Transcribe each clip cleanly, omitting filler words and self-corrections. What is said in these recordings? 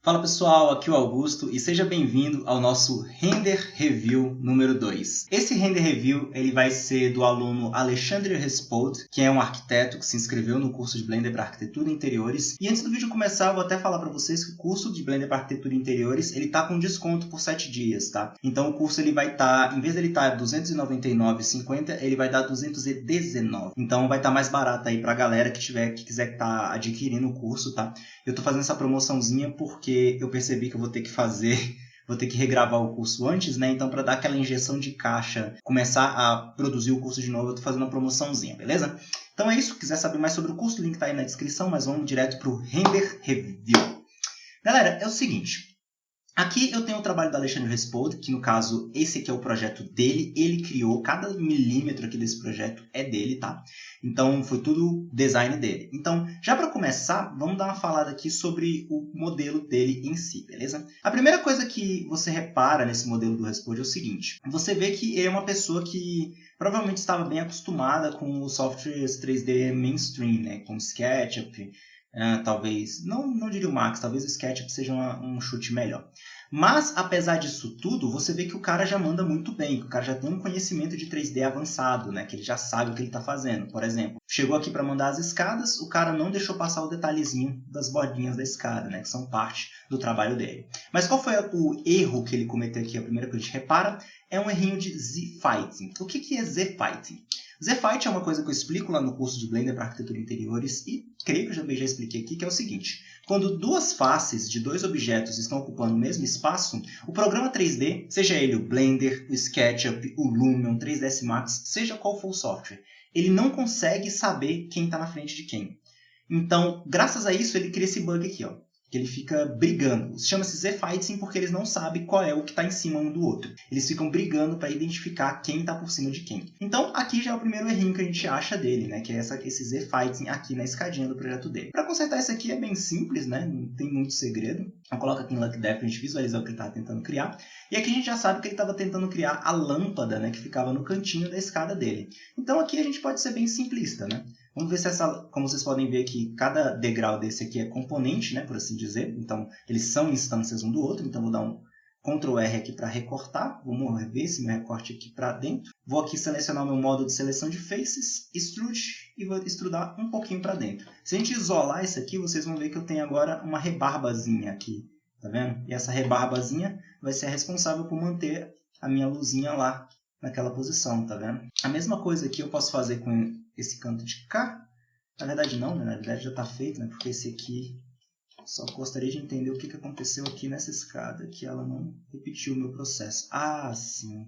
Fala pessoal, aqui é o Augusto e seja bem-vindo ao nosso Render Review número 2. Esse Render Review ele vai ser do aluno Alexandre Respold, que é um arquiteto que se inscreveu no curso de Blender para Arquitetura e Interiores. E antes do vídeo começar, eu vou até falar para vocês que o curso de Blender para Arquitetura e Interiores ele tá com desconto por 7 dias, tá? Então o curso ele vai estar, em vez de ele estar R$ 299,50, ele vai dar R$ 219. Então vai estar mais barato aí para a galera que quiser estar adquirindo o curso, tá? Eu tô fazendo essa promoçãozinha porque eu percebi que eu vou ter que regravar o curso antes, né? Então, para dar aquela injeção de caixa, começar a produzir o curso de novo, eu tô fazendo uma promoçãozinha, beleza? Então é isso. Se quiser saber mais sobre o curso, o link tá aí na descrição, mas vamos direto pro Render Review. Galera, é o seguinte. Aqui eu tenho o trabalho do Alexandre Respold, que no caso, esse aqui é o projeto dele. Ele criou, cada milímetro aqui desse projeto é dele, tá? Então, foi tudo design dele. Então, já para começar, vamos dar uma falada aqui sobre o modelo dele em si, beleza? A primeira coisa que você repara nesse modelo do Respold é o seguinte. Você vê que ele é uma pessoa que provavelmente estava bem acostumada com os softwares 3D mainstream, né? Com SketchUp, talvez, não diria o Max, talvez o SketchUp seja um chute melhor. Mas, apesar disso tudo, você vê que o cara já manda muito bem, que o cara já tem um conhecimento de 3D avançado, né? Que ele já sabe o que ele está fazendo. Por exemplo, chegou aqui para mandar as escadas, o cara não deixou passar o detalhezinho das bordinhas da escada, né? Que são parte do trabalho dele. Mas qual foi o erro que ele cometeu aqui? A primeira coisa que a gente repara é um errinho de Z-Fighting. O que é Z-Fighting? Z-Fight é uma coisa que eu explico lá no curso de Blender para Arquitetura e Interiores e creio que eu também já expliquei aqui, que é o seguinte. Quando duas faces de dois objetos estão ocupando o mesmo espaço, o programa 3D, seja ele o Blender, o SketchUp, o Lumion, 3ds Max, seja qual for o software, ele não consegue saber quem está na frente de quem. Então, graças a isso, ele cria esse bug aqui, ó. Que ele fica brigando. Chama-se Z-Fighting porque eles não sabem qual é o que está em cima um do outro. Eles ficam brigando para identificar quem está por cima de quem. Então, aqui já é o primeiro errinho que a gente acha dele, né? Que é esse Z-Fighting aqui na escadinha do projeto dele. Para consertar isso aqui é bem simples, né? Não tem muito segredo. Eu coloco aqui em Luck Depth para a gente visualizar o que ele estava tentando criar. E aqui a gente já sabe que ele estava tentando criar a lâmpada, né? Que ficava no cantinho da escada dele. Então, aqui a gente pode ser bem simplista, né? Vamos ver se como vocês podem ver aqui, cada degrau desse aqui é componente, né, por assim dizer. Então, eles são instâncias um do outro. Então, vou dar um Ctrl R aqui para recortar. Vamos ver esse meu recorte aqui para dentro. Vou aqui selecionar o meu modo de seleção de faces, Extrude, e vou extrudar um pouquinho para dentro. Se a gente isolar isso aqui, vocês vão ver que eu tenho agora uma rebarbazinha aqui. Tá vendo? E essa rebarbazinha vai ser a responsável por manter a minha luzinha lá naquela posição, tá vendo? A mesma coisa aqui eu posso fazer com esse canto de cá. Na verdade não, né? Na verdade já está feito, né? Porque esse aqui, só gostaria de entender o que aconteceu aqui nessa escada, que ela não repetiu o meu processo. Ah, sim.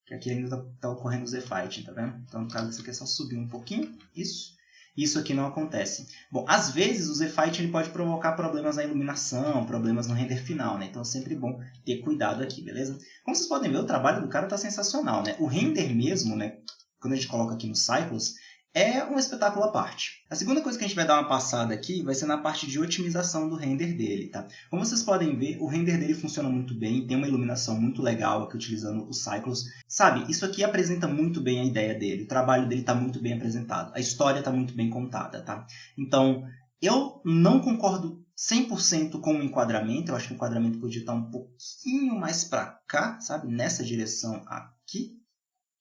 Que aqui ainda está ocorrendo o Z-Fighting, tá vendo? Então, no caso, isso aqui é só subir um pouquinho, isso. Isso aqui não acontece. Bom, às vezes o Z-Fighting ele pode provocar problemas na iluminação, problemas no render final, né? Então é sempre bom ter cuidado aqui, beleza? Como vocês podem ver, o trabalho do cara está sensacional, né? O render mesmo, né? Quando a gente coloca aqui no Cycles, é um espetáculo à parte. A segunda coisa que a gente vai dar uma passada aqui vai ser na parte de otimização do render dele, tá? Como vocês podem ver, o render dele funciona muito bem, tem uma iluminação muito legal aqui utilizando os Cycles. Sabe, isso aqui apresenta muito bem a ideia dele, o trabalho dele está muito bem apresentado, a história está muito bem contada, tá? Então, eu não concordo 100% com o enquadramento, eu acho que o enquadramento podia estar um pouquinho mais para cá, sabe? Nessa direção aqui,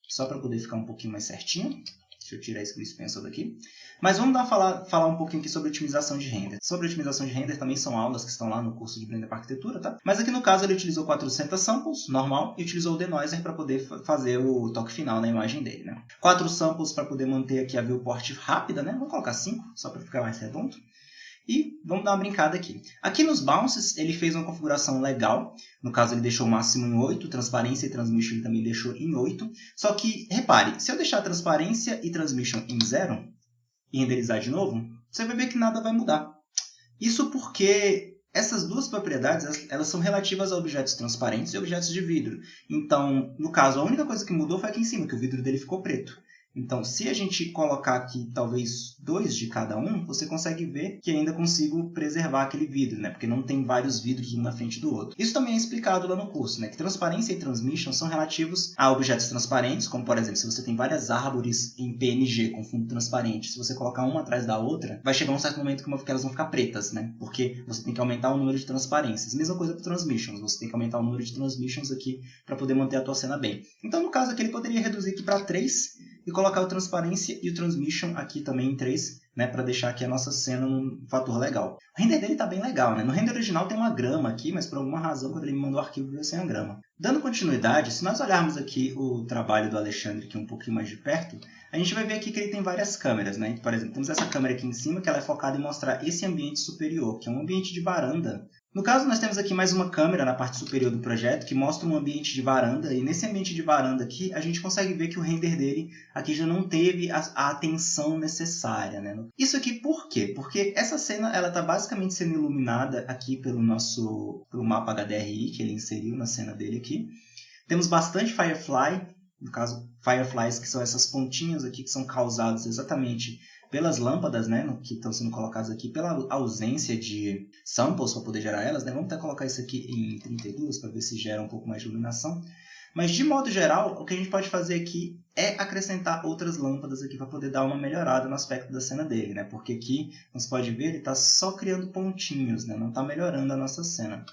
só para poder ficar um pouquinho mais certinho. Deixa eu tirar esse Grease Pencil daqui. Mas vamos falar um pouquinho aqui sobre otimização de render. Sobre otimização de render também são aulas que estão lá no curso de Blender para Arquitetura, tá? Mas aqui no caso ele utilizou 400 samples, normal, e utilizou o denoiser para poder fazer o toque final na imagem dele, né? 4 samples para poder manter aqui a viewport rápida, né? Vamos colocar 5, só para ficar mais redondo. E vamos dar uma brincada aqui. Aqui nos bounces ele fez uma configuração legal. No caso ele deixou o máximo em 8, transparência e transmission ele também deixou em 8. Só que, repare, se eu deixar transparência e transmission em 0 e renderizar de novo, você vai ver que nada vai mudar. Isso porque essas duas propriedades elas são relativas a objetos transparentes e objetos de vidro. Então, no caso, a única coisa que mudou foi aqui em cima, que o vidro dele ficou preto. Então, se a gente colocar aqui, talvez, 2 de cada um, você consegue ver que ainda consigo preservar aquele vidro, né? Porque não tem vários vidros um na frente do outro. Isso também é explicado lá no curso, né? Que transparência e transmission são relativos a objetos transparentes, como, por exemplo, se você tem várias árvores em PNG com fundo transparente, se você colocar uma atrás da outra, vai chegar um certo momento que elas vão ficar pretas, né? Porque você tem que aumentar o número de transparências. Mesma coisa para transmissions, você tem que aumentar o número de transmissions aqui para poder manter a tua cena bem. Então, no caso aqui, ele poderia reduzir aqui para 3 e colocar o transparência e o transmission aqui também em 3, né, para deixar aqui a nossa cena num fator legal. O render dele está bem legal, né? No render original tem uma grama aqui, mas por alguma razão, quando ele me mandou o arquivo, veio sem a grama. Dando continuidade, se nós olharmos aqui o trabalho do Alexandre aqui um pouquinho mais de perto, a gente vai ver aqui que ele tem várias câmeras, né? Por exemplo, temos essa câmera aqui em cima, que ela é focada em mostrar esse ambiente superior, que é um ambiente de varanda. No caso, nós temos aqui mais uma câmera na parte superior do projeto que mostra um ambiente de varanda, e nesse ambiente de varanda aqui, a gente consegue ver que o render dele aqui já não teve a atenção necessária, né? Isso aqui por quê? Porque essa cena ela está basicamente sendo iluminada aqui pelo mapa HDRI que ele inseriu na cena dele aqui. Temos bastante Firefly, no caso, Fireflies, que são essas pontinhas aqui que são causadas exatamente pelas lâmpadas, né, que estão sendo colocadas aqui, pela ausência de samples para poder gerar elas, né? Vamos até colocar isso aqui em 32 para ver se gera um pouco mais de iluminação. Mas, de modo geral, o que a gente pode fazer aqui é acrescentar outras lâmpadas aqui para poder dar uma melhorada no aspecto da cena dele, né? Porque aqui, você pode ver, ele está só criando pontinhos, né? Não está melhorando a nossa cena.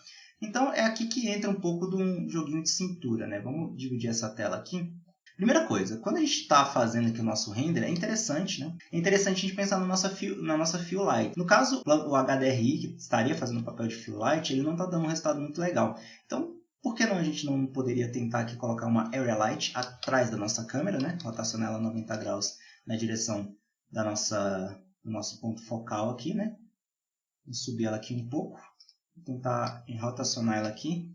Então, é aqui que entra um pouco de um joguinho de cintura, né? Vamos dividir essa tela aqui. Primeira coisa, quando a gente está fazendo aqui o nosso render, é interessante, né? É interessante a gente pensar na nossa fill light. No caso, o HDRI, que estaria fazendo o papel de fill light, ele não está dando um resultado muito legal. Então, por que não a gente não poderia tentar aqui colocar uma area light atrás da nossa câmera, né? Rotacionar ela 90 graus na direção do nosso ponto focal aqui, né? Vou subir ela aqui um pouco. Vou tentar rotacionar ela aqui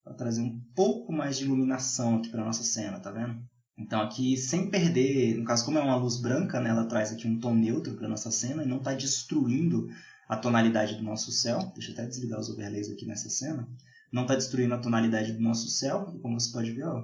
para trazer um pouco mais de iluminação aqui para a nossa cena, tá vendo? Então aqui, sem perder, no caso como é uma luz branca, né, ela traz aqui um tom neutro para a nossa cena e não está destruindo a tonalidade do nosso céu. Deixa eu até desligar os overlays aqui nessa cena. Não está destruindo a tonalidade do nosso céu, e como você pode ver, ó,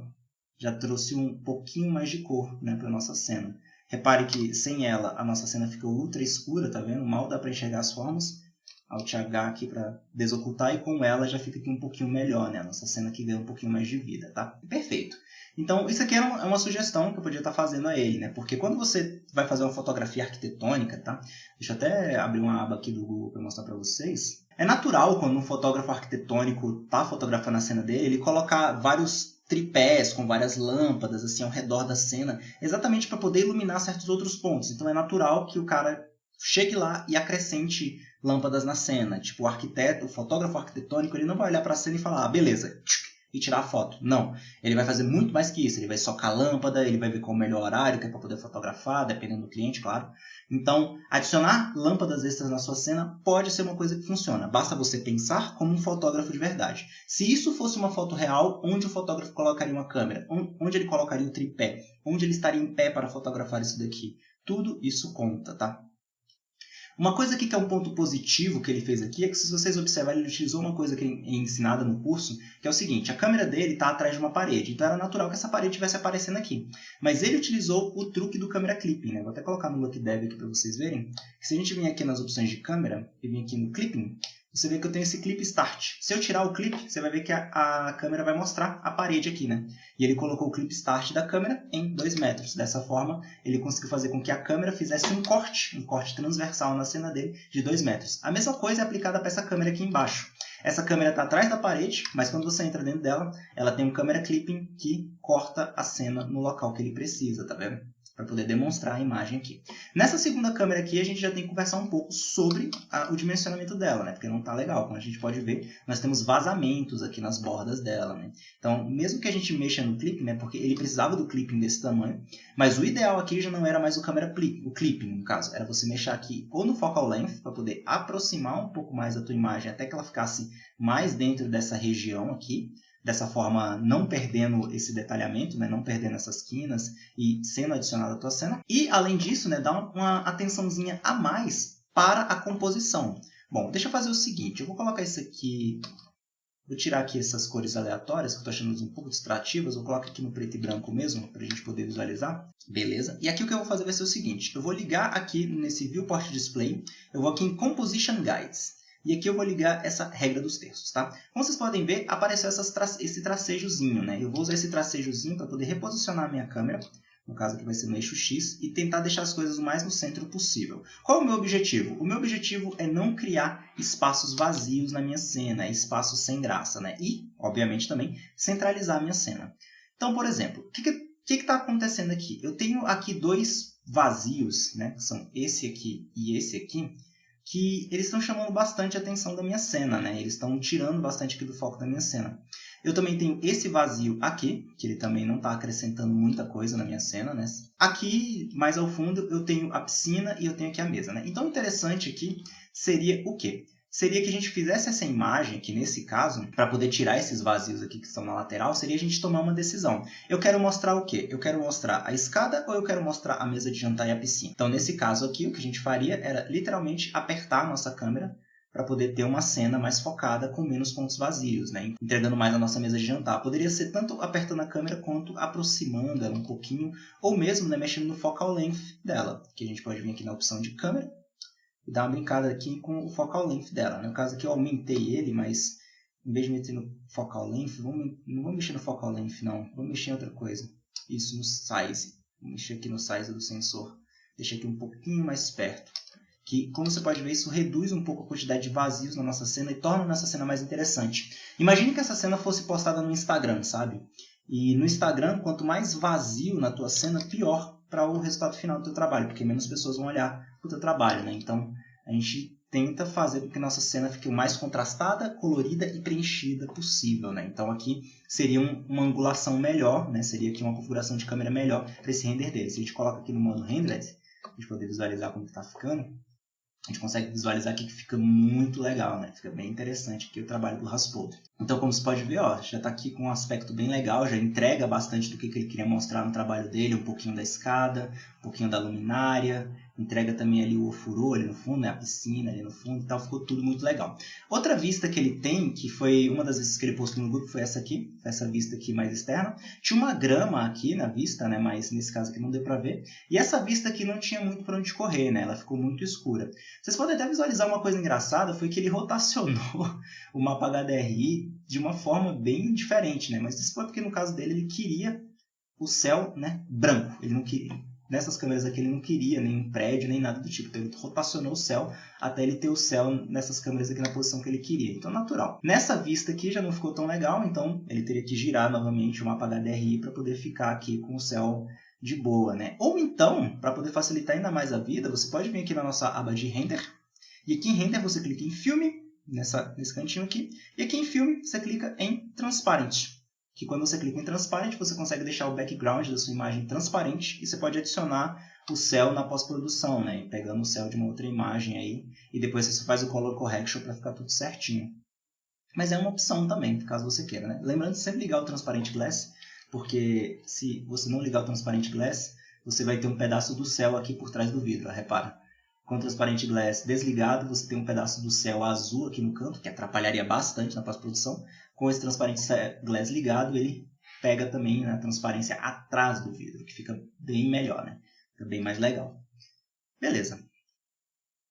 já trouxe um pouquinho mais de cor, né, para a nossa cena. Repare que sem ela a nossa cena fica ultra escura, tá vendo? Mal dá para enxergar as formas. Alt H aqui para desocultar, e com ela já fica aqui um pouquinho melhor, né? A nossa cena aqui ganha um pouquinho mais de vida, tá? Perfeito. Então, isso aqui é uma sugestão que eu podia estar fazendo a ele, né? Porque quando você vai fazer uma fotografia arquitetônica, tá? Deixa eu até abrir uma aba aqui do Google para mostrar para vocês. É natural, quando um fotógrafo arquitetônico está fotografando a cena dele, ele colocar vários tripés com várias lâmpadas assim ao redor da cena, exatamente para poder iluminar certos outros pontos. Então, é natural que o cara chegue lá e acrescente lâmpadas na cena. Tipo, o fotógrafo arquitetônico, ele não vai olhar para a cena e falar, ah, beleza, e tirar a foto. Não. Ele vai fazer muito mais que isso. Ele vai socar a lâmpada, ele vai ver qual é o melhor horário que é para poder fotografar, dependendo do cliente, claro. Então, adicionar lâmpadas extras na sua cena pode ser uma coisa que funciona. Basta você pensar como um fotógrafo de verdade. Se isso fosse uma foto real, onde o fotógrafo colocaria uma câmera? Onde ele colocaria o tripé? Onde ele estaria em pé para fotografar isso daqui? Tudo isso conta, tá? Uma coisa aqui que é um ponto positivo que ele fez aqui é que, se vocês observarem, ele utilizou uma coisa que é ensinada no curso, que é o seguinte: a câmera dele está atrás de uma parede, então era natural que essa parede estivesse aparecendo aqui. Mas ele utilizou o truque do camera clipping, né? Vou até colocar no Look Dev aqui para vocês verem. Se a gente vir aqui nas opções de câmera e vir aqui no clipping, você vê que eu tenho esse clip start. Se eu tirar o clip, você vai ver que a câmera vai mostrar a parede aqui, né? E ele colocou o clip start da câmera em 2 metros. Dessa forma, ele conseguiu fazer com que a câmera fizesse um corte transversal na cena dele de 2 metros. A mesma coisa é aplicada para essa câmera aqui embaixo. Essa câmera está atrás da parede, mas quando você entra dentro dela, ela tem um camera clipping que corta a cena no local que ele precisa, tá vendo? Para poder demonstrar a imagem aqui. Nessa segunda câmera aqui, a gente já tem que conversar um pouco sobre o dimensionamento dela, né? Porque não está legal. Como a gente pode ver, nós temos vazamentos aqui nas bordas dela, né? Então, mesmo que a gente mexa no clipping, né? Porque ele precisava do clipping desse tamanho, mas o ideal aqui já não era mais o clipping, no caso. Era você mexer aqui ou no focal length, para poder aproximar um pouco mais a tua imagem, até que ela ficasse mais dentro dessa região aqui. Dessa forma, não perdendo esse detalhamento, né? Não perdendo essas quinas e sendo adicionada à tua cena. E, além disso, né? Dá uma atençãozinha a mais para a composição. Bom, deixa eu fazer o seguinte. Eu vou colocar isso aqui Vou tirar aqui essas cores aleatórias, que eu estou achando um pouco distrativas. Eu coloco aqui no preto e branco mesmo, para a gente poder visualizar. Beleza? E aqui o que eu vou fazer vai ser o seguinte. Eu vou ligar aqui nesse Viewport Display. Eu vou aqui em Composition Guides. E aqui eu vou ligar essa regra dos terços, tá? Como vocês podem ver, apareceu esse tracejozinho, né? Eu vou usar esse tracejozinho para poder reposicionar a minha câmera. No caso aqui vai ser no eixo X, e tentar deixar as coisas o mais no centro possível. Qual é o meu objetivo? O meu objetivo é não criar espaços vazios na minha cena, espaços sem graça, né? E, obviamente, também centralizar a minha cena. Então, por exemplo, o que está acontecendo aqui? Eu tenho aqui dois vazios, né? Que são esse aqui e esse aqui, que eles estão chamando bastante a atenção da minha cena, né? Eles estão tirando bastante aqui do foco da minha cena. Eu também tenho esse vazio aqui, que ele também não está acrescentando muita coisa na minha cena, né? Aqui, mais ao fundo, eu tenho a piscina e eu tenho aqui a mesa, né? Então, o interessante aqui seria o quê? Seria que a gente fizesse essa imagem aqui, nesse caso, para poder tirar esses vazios aqui que estão na lateral, seria a gente tomar uma decisão. Eu quero mostrar o quê? Eu quero mostrar a escada ou eu quero mostrar a mesa de jantar e a piscina? Então, nesse caso aqui, o que a gente faria era literalmente apertar a nossa câmera para poder ter uma cena mais focada com menos pontos vazios, né? Entregando mais a nossa mesa de jantar. Poderia ser tanto apertando a câmera quanto aproximando ela um pouquinho, ou mesmo, né, mexendo no focal length dela, que a gente pode vir aqui na opção de câmera e dar uma brincada aqui com o focal length dela. No caso aqui eu aumentei ele, mas em vez de meter no focal length, não vou mexer no focal length não, vou mexer em outra coisa. Isso no size, vou mexer aqui no size do sensor, deixa aqui um pouquinho mais perto. Que, como você pode ver, isso reduz um pouco a quantidade de vazios na nossa cena e torna a nossa cena mais interessante. Imagine que essa cena fosse postada no Instagram, sabe? E no Instagram, quanto mais vazio na tua cena, pior para o resultado final do teu trabalho, porque menos pessoas vão olhar para o teu trabalho, né? Então, a gente tenta fazer com que a nossa cena fique o mais contrastada, colorida e preenchida possível, né? Então, aqui seria uma angulação melhor, né? Seria aqui uma configuração de câmera melhor para esse render dele. Se a gente coloca aqui no modo Rendered, a gente poder visualizar como está ficando, a gente consegue visualizar aqui que fica muito legal, né? Fica bem interessante aqui o trabalho do Raspold. Então, como você pode ver, ó, já está aqui com um aspecto bem legal, já entrega bastante do que ele queria mostrar no trabalho dele, um pouquinho da escada, um pouquinho da luminária, entrega também ali o ofurô ali no fundo, né? A piscina ali no fundo e tal, ficou tudo muito legal. Outra vista que ele tem, que foi uma das vistas que ele postou no grupo, foi essa aqui, essa vista aqui mais externa. Tinha uma grama aqui na vista, né? Mas nesse caso aqui não deu para ver. E essa vista aqui não tinha muito para onde correr, né? Ela ficou muito escura. Vocês podem até visualizar uma coisa engraçada, foi que ele rotacionou o mapa HDRI de uma forma bem diferente, né? Mas isso foi porque no caso dele ele queria o céu, né, branco. Ele não queria, nessas câmeras aqui ele não queria nenhum prédio, nem nada do tipo. Então ele rotacionou o céu até ele ter o céu nessas câmeras aqui na posição que ele queria. Então natural. Nessa vista aqui já não ficou tão legal, então ele teria que girar novamente o mapa HDRI para poder ficar aqui com o céu de boa, né? Ou então, para poder facilitar ainda mais a vida, você pode vir aqui na nossa aba de Render. E aqui em Render você clica em Filme, nesse cantinho aqui. E aqui em Filme você clica em Transparent. Que quando você clica em Transparent, você consegue deixar o background da sua imagem transparente. E você pode adicionar o céu na pós-produção, né? Pegando o céu de uma outra imagem aí. E depois você faz o Color Correction para ficar tudo certinho. Mas é uma opção também, caso você queira, né? Lembrando de sempre ligar o Transparent Glass. Porque se você não ligar o Transparent Glass, você vai ter um pedaço do céu aqui por trás do vidro, repara. Com o Transparent Glass desligado, você tem um pedaço do céu azul aqui no canto, que atrapalharia bastante na pós-produção. Com esse Transparent Glass ligado, ele pega também a transparência atrás do vidro, que fica bem melhor, né? Fica bem mais legal. Beleza.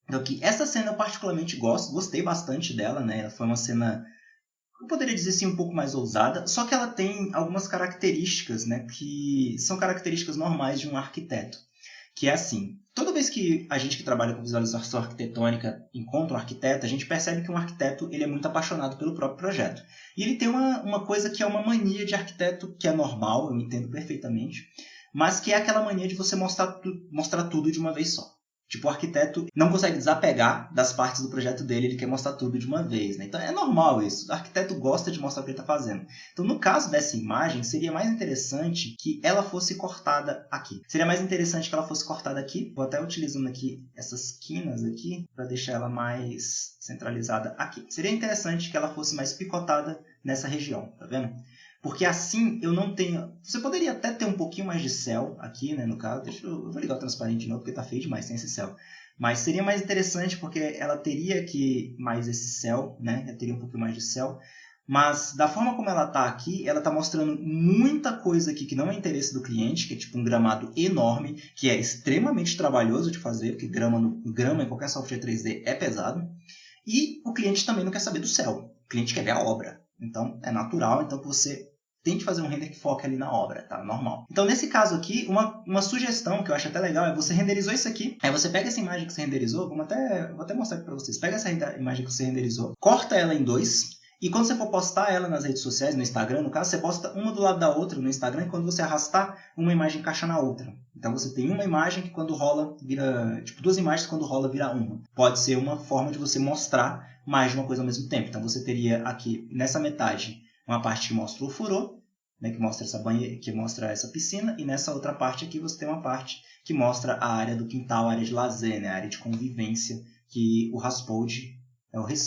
Então aqui, essa cena eu particularmente gostei bastante dela, né? Ela foi uma cena, eu poderia dizer assim, um pouco mais ousada, só que ela tem algumas características, né, que são características normais de um arquiteto. Que é assim, toda vez que a gente que trabalha com visualização arquitetônica encontra um arquiteto, a gente percebe que um arquiteto ele é muito apaixonado pelo próprio projeto. E ele tem uma coisa que é uma mania de arquiteto, que é normal, eu entendo perfeitamente, mas que é aquela mania de você mostrar tudo de uma vez só. Tipo, o arquiteto não consegue desapegar das partes do projeto dele, ele quer mostrar tudo de uma vez, né? Então é normal isso, o arquiteto gosta de mostrar o que ele está fazendo. Então no caso dessa imagem, seria mais interessante que ela fosse cortada aqui. Seria mais interessante que ela fosse cortada aqui, vou até utilizando aqui essas quinas aqui, para deixar ela mais centralizada aqui. Seria interessante que ela fosse mais picotada nessa região, tá vendo? Porque assim eu não tenho... Você poderia até ter um pouquinho mais de céu aqui, né, no caso. Eu vou ligar o transparente de novo, porque está feio demais sem esse céu. Mas seria mais interessante porque ela teria aqui mais esse céu, né? Ela teria um pouquinho mais de céu. Mas da forma como ela está aqui, ela está mostrando muita coisa aqui que não é interesse do cliente, que é tipo um gramado enorme, que é extremamente trabalhoso de fazer, porque grama em qualquer software 3D é pesado. E o cliente também não quer saber do céu. O cliente quer ver a obra. Então, é natural que você tente fazer um render que foque ali na obra, tá? Normal. Então, nesse caso aqui, uma sugestão que eu acho até legal é você renderizou isso aqui. Aí você pega essa imagem que você renderizou, vou até mostrar aqui para vocês. Pega essa imagem que você renderizou, corta ela em dois. E quando você for postar ela nas redes sociais, no Instagram, no caso, você posta uma do lado da outra no Instagram, e quando você arrastar, uma imagem encaixa na outra. Então você tem uma imagem que quando rola vira... Tipo, duas imagens que quando rola vira uma. Pode ser uma forma de você mostrar mais de uma coisa ao mesmo tempo. Então você teria aqui, nessa metade, uma parte que mostra o furô, né, que mostra essa banheira, que mostra essa piscina, e nessa outra parte aqui você tem uma parte que mostra a área do quintal, a área de lazer, né, a área de convivência, que o Raspold...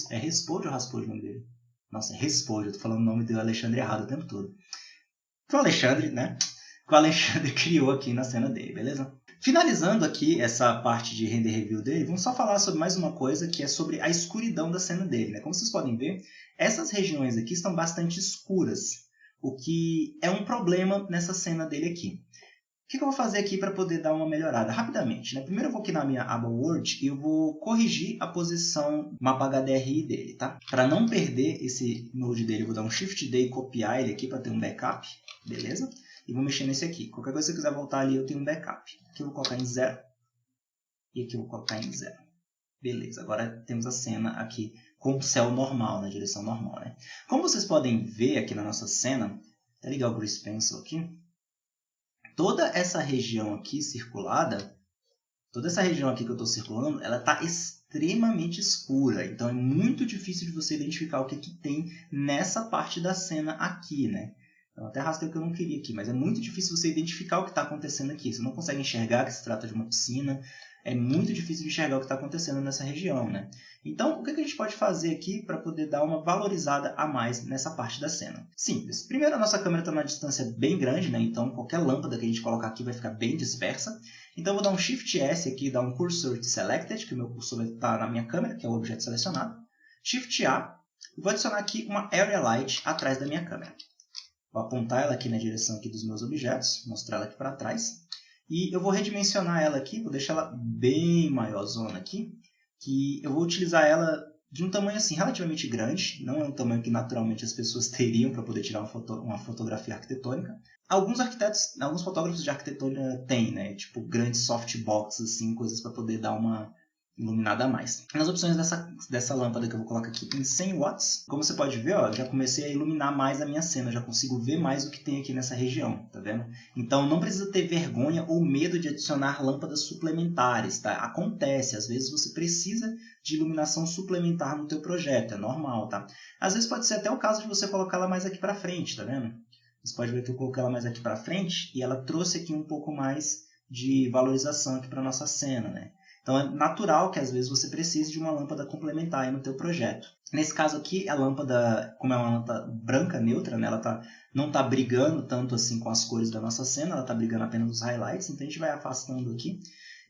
É Raspold ou Raspold o nome dele? Nossa, é Raspold, eu tô falando o nome do Alexandre errado o tempo todo. Que o Alexandre, né? Que o Alexandre criou aqui na cena dele, beleza? Finalizando aqui essa parte de render review dele, vamos só falar sobre mais uma coisa, que é sobre a escuridão da cena dele, né? Como vocês podem ver, essas regiões aqui estão bastante escuras, o que é um problema nessa cena dele aqui. O que eu vou fazer aqui para poder dar uma melhorada? Rapidamente, né? Primeiro eu vou aqui na minha aba Word e eu vou corrigir a posição mapa HDRI dele, tá? Para não perder esse node dele, eu vou dar um Shift D e copiar ele aqui para ter um backup, beleza? E vou mexer nesse aqui. Qualquer coisa que você quiser voltar ali, eu tenho um backup. Aqui eu vou colocar em 0 e aqui eu vou colocar em 0. Beleza, agora temos a cena aqui com o céu normal, na direção normal, né? Como vocês podem ver aqui na nossa cena, até ligar o Grease Pencil aqui, toda essa região aqui circulada, toda essa região aqui que eu estou circulando, ela está extremamente escura. Então é muito difícil de você identificar o que tem nessa parte da cena aqui, né? Eu até arrastei o que eu não queria aqui, mas é muito difícil você identificar o que está acontecendo aqui. Você não consegue enxergar que se trata de uma piscina. É muito difícil de enxergar o que está acontecendo nessa região, né? Então, o que a gente pode fazer aqui para poder dar uma valorizada a mais nessa parte da cena? Simples. Primeiro, a nossa câmera está numa distância bem grande, né? Então, qualquer lâmpada que a gente colocar aqui vai ficar bem dispersa. Então, eu vou dar um Shift S aqui, dar um Cursor Selected, que o meu cursor vai estar na minha câmera, que é o objeto selecionado. Shift A. E vou adicionar aqui uma Area Light atrás da minha câmera. Vou apontar ela aqui na direção aqui dos meus objetos, mostrar ela aqui para trás. E eu vou redimensionar ela aqui, vou deixar ela bem maiorzona aqui, que eu vou utilizar ela de um tamanho assim relativamente grande, não é um tamanho que naturalmente as pessoas teriam para poder tirar uma fotografia arquitetônica. Alguns fotógrafos de arquitetura têm, né, tipo grandes softbox, assim, coisas para poder dar uma iluminada a mais. Nas opções dessa lâmpada que eu vou colocar aqui em 100 watts, como você pode ver, ó, eu já comecei a iluminar mais a minha cena, já consigo ver mais o que tem aqui nessa região, tá vendo? Então não precisa ter vergonha ou medo de adicionar lâmpadas suplementares, tá? Acontece, às vezes você precisa de iluminação suplementar no teu projeto, é normal, tá? Às vezes pode ser até o caso de você colocar ela mais aqui para frente, tá vendo? Você pode ver que eu coloquei ela mais aqui para frente e ela trouxe aqui um pouco mais de valorização aqui para a nossa cena, né? Então é natural que às vezes você precise de uma lâmpada complementar aí no teu projeto. Nesse caso aqui, a lâmpada, como é uma lâmpada branca, neutra, né, ela não está brigando tanto assim com as cores da nossa cena, ela está brigando apenas nos highlights, então a gente vai afastando aqui.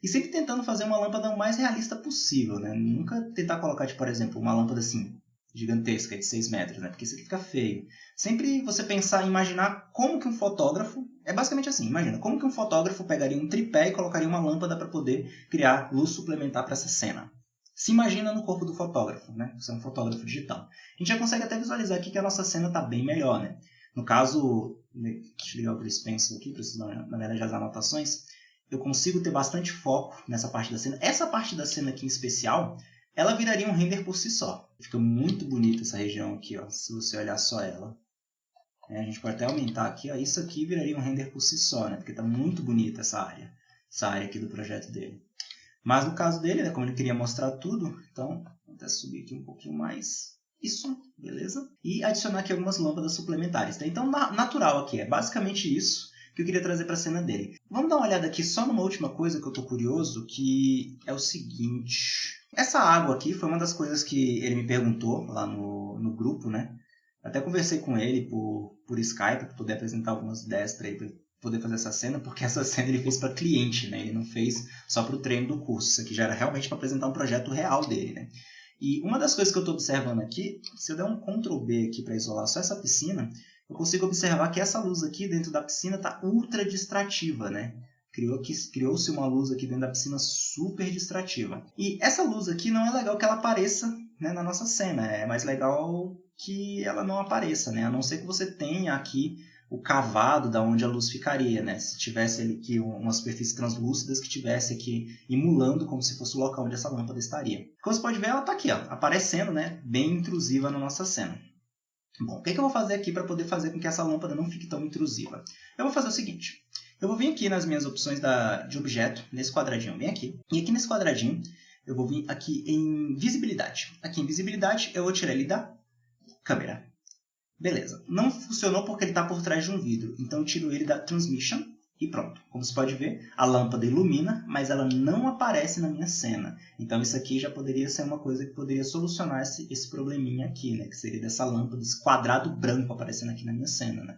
E sempre tentando fazer uma lâmpada o mais realista possível, né? Nunca tentar colocar, tipo, por exemplo, uma lâmpada assim, gigantesca, de 6 metros, né? Porque isso aqui fica feio. Sempre você pensar, imaginar como que um fotógrafo... É basicamente assim, imagina, como que um fotógrafo pegaria um tripé e colocaria uma lâmpada para poder criar luz suplementar para essa cena. Se imagina no corpo do fotógrafo, né? Você é um fotógrafo digital. A gente já consegue até visualizar aqui que a nossa cena está bem melhor, né? No caso, deixa eu ligar o Grease Pencil aqui, preciso, na verdade, as anotações. Eu consigo ter bastante foco nessa parte da cena. Essa parte da cena aqui em especial, ela viraria um render por si só. Fica muito bonita essa região aqui, ó, se você olhar só ela. A gente pode até aumentar aqui, ó, isso aqui viraria um render por si só, né? Porque está muito bonita essa área aqui do projeto dele. Mas no caso dele, né, como ele queria mostrar tudo, então vou até subir aqui um pouquinho mais. Isso, beleza? E adicionar aqui algumas lâmpadas suplementares. Tá? Então, natural aqui, é basicamente isso que eu queria trazer para a cena dele. Vamos dar uma olhada aqui só numa última coisa que eu estou curioso, que é o seguinte. Essa água aqui foi uma das coisas que ele me perguntou lá no grupo, né? Até conversei com ele por Skype para poder apresentar algumas ideias para ele pra poder fazer essa cena, porque essa cena ele fez para cliente, né? Ele não fez só para o treino do curso. Isso aqui já era realmente para apresentar um projeto real dele, né? E uma das coisas que eu estou observando aqui, se eu der um Ctrl B aqui para isolar só essa piscina, eu consigo observar que essa luz aqui dentro da piscina está ultra distrativa, né? Criou-se uma luz aqui dentro da piscina super distrativa. E essa luz aqui não é legal que ela apareça, né, na nossa cena. É mais legal que ela não apareça, né? A não ser que você tenha aqui o cavado da onde a luz ficaria, né? Se tivesse ali aqui uma superfície translúcida que tivesse aqui emulando como se fosse o local onde essa lâmpada estaria. Como você pode ver, ela está aqui, ó, aparecendo, né, bem intrusiva na nossa cena. Bom, o que eu vou fazer aqui para poder fazer com que essa lâmpada não fique tão intrusiva? Eu vou fazer o seguinte. Eu vou vir aqui nas minhas opções de objeto, nesse quadradinho bem aqui. E aqui nesse quadradinho, eu vou vir aqui em visibilidade. Aqui em visibilidade, eu vou tirar ele da câmera. Beleza. Não funcionou porque ele está por trás de um vidro. Então, eu tiro ele da transmission e pronto. Como você pode ver, a lâmpada ilumina, mas ela não aparece na minha cena. Então, isso aqui já poderia ser uma coisa que poderia solucionar esse probleminha aqui, né? Que seria dessa lâmpada, esse quadrado branco aparecendo aqui na minha cena, né?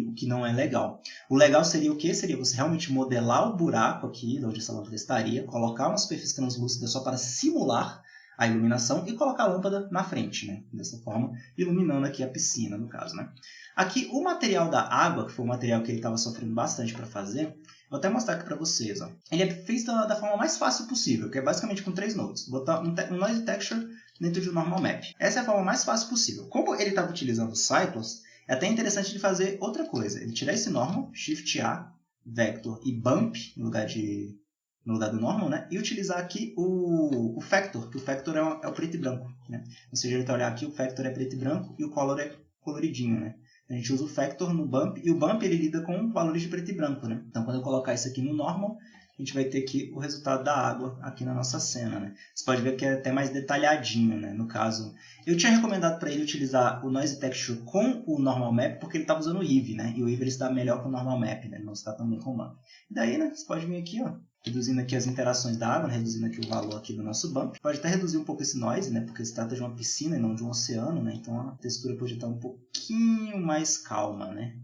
O que não é legal. O legal seria o quê? Seria você realmente modelar o buraco aqui, de onde essa lâmpada estaria, colocar uma superfície translúcida só para simular a iluminação e colocar a lâmpada na frente, né? Dessa forma, iluminando aqui a piscina, no caso, né? Aqui, o material da água, que foi o material que ele estava sofrendo bastante para fazer, vou até mostrar aqui para vocês. Ó. Ele é feito da forma mais fácil possível, que é basicamente com 3 nodes. Botar um Noise Texture dentro de um Normal Map. Essa é a forma mais fácil possível. Como ele estava utilizando o Cycles, é até interessante ele fazer outra coisa. Ele tirar esse Normal, Shift A, Vector e Bump no lugar do Normal, né? E utilizar aqui o Factor, que o Factor é o preto e branco. Né? Ou seja, ele vai olhar aqui, o Factor é preto e branco e o Color é coloridinho, né? A gente usa o Factor no Bump, e o Bump ele lida com valores de preto e branco, né? Então, quando eu colocar isso aqui no Normal, a gente vai ter aqui o resultado da água aqui na nossa cena, né? Você pode ver que é até mais detalhadinho, né? No caso, eu tinha recomendado para ele utilizar o Noise Texture com o Normal Map, porque ele estava usando o Eevee, né? E o Eevee ele está melhor com o Normal Map, né? Ele não está tão bem com o Bump. E daí, né? Você pode vir aqui, ó, reduzindo aqui as interações da água, né? Reduzindo aqui o valor aqui do nosso bump. Pode até reduzir um pouco esse noise, né? Porque se trata de uma piscina e não de um oceano, né? Então a textura pode estar um pouquinho mais calma, né?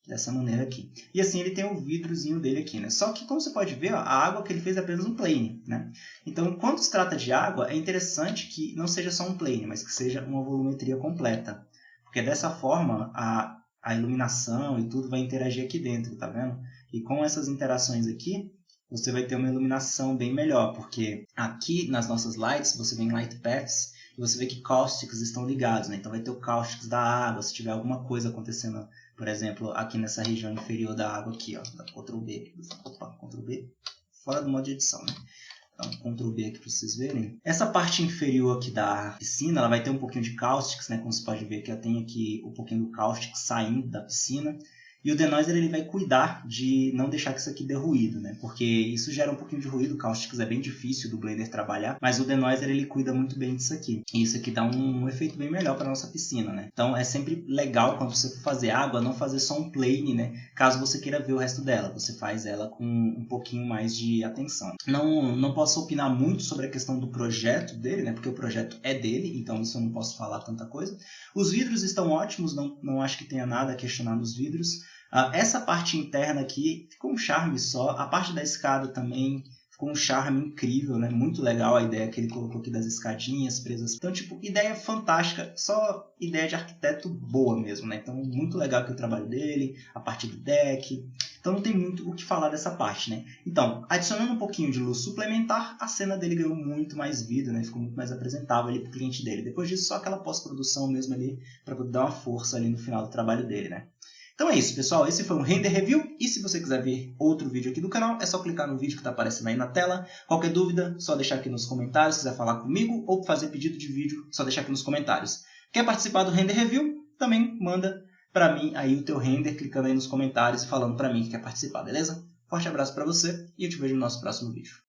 Dessa maneira aqui. E assim ele tem o vidrozinho dele aqui, né? Só que, como você pode ver, ó, a água que ele fez é apenas um plane, né? Então, quando se trata de água, é interessante que não seja só um plane, mas que seja uma volumetria completa. Porque dessa forma, a iluminação e tudo vai interagir aqui dentro, tá vendo? E com essas interações aqui, você vai ter uma iluminação bem melhor, porque aqui nas nossas lights, você vem em Light Paths, e você vê que caustics estão ligados, né? Então vai ter o caustics da água, se tiver alguma coisa acontecendo, por exemplo, aqui nessa região inferior da água aqui, ó, da Ctrl B, opa, Ctrl B, fora do modo de edição, né? Então, Ctrl B aqui para vocês verem. Essa parte inferior aqui da piscina, ela vai ter um pouquinho de caustics, né? Como você pode ver que ela tem aqui um pouquinho do caustic saindo da piscina. E o denoiser ele vai cuidar de não deixar que isso aqui dê ruído, né? Porque isso gera um pouquinho de ruído, o Caustics é bem difícil do Blender trabalhar, mas o denoiser ele cuida muito bem disso aqui. E isso aqui dá um efeito bem melhor para nossa piscina, né? Então é sempre legal quando você for fazer água, não fazer só um plane, né? Caso você queira ver o resto dela, você faz ela com um pouquinho mais de atenção. Não posso opinar muito sobre a questão do projeto dele, né? Porque o projeto é dele, então isso eu não posso falar tanta coisa. Os vidros estão ótimos, não acho que tenha nada a questionar nos vidros. Essa parte interna aqui ficou um charme só. A parte da escada também ficou um charme incrível, né? Muito legal a ideia que ele colocou aqui das escadinhas presas. Então, tipo, ideia fantástica. Só ideia de arquiteto boa mesmo, né? Então, muito legal aqui o trabalho dele, a parte do deck. Então, não tem muito o que falar dessa parte, né? Então, adicionando um pouquinho de luz suplementar, a cena dele ganhou muito mais vida, né? Ficou muito mais apresentável ali para o cliente dele. Depois disso, só aquela pós-produção mesmo ali para poder dar uma força ali no final do trabalho dele, né? Então é isso, pessoal. Esse foi um Render Review. E se você quiser ver outro vídeo aqui do canal, é só clicar no vídeo que está aparecendo aí na tela. Qualquer dúvida, só deixar aqui nos comentários. Se quiser falar comigo ou fazer pedido de vídeo, só deixar aqui nos comentários. Quer participar do Render Review? Também manda para mim aí o teu render, clicando aí nos comentários e falando para mim que quer participar, beleza? Forte abraço para você e eu te vejo no nosso próximo vídeo.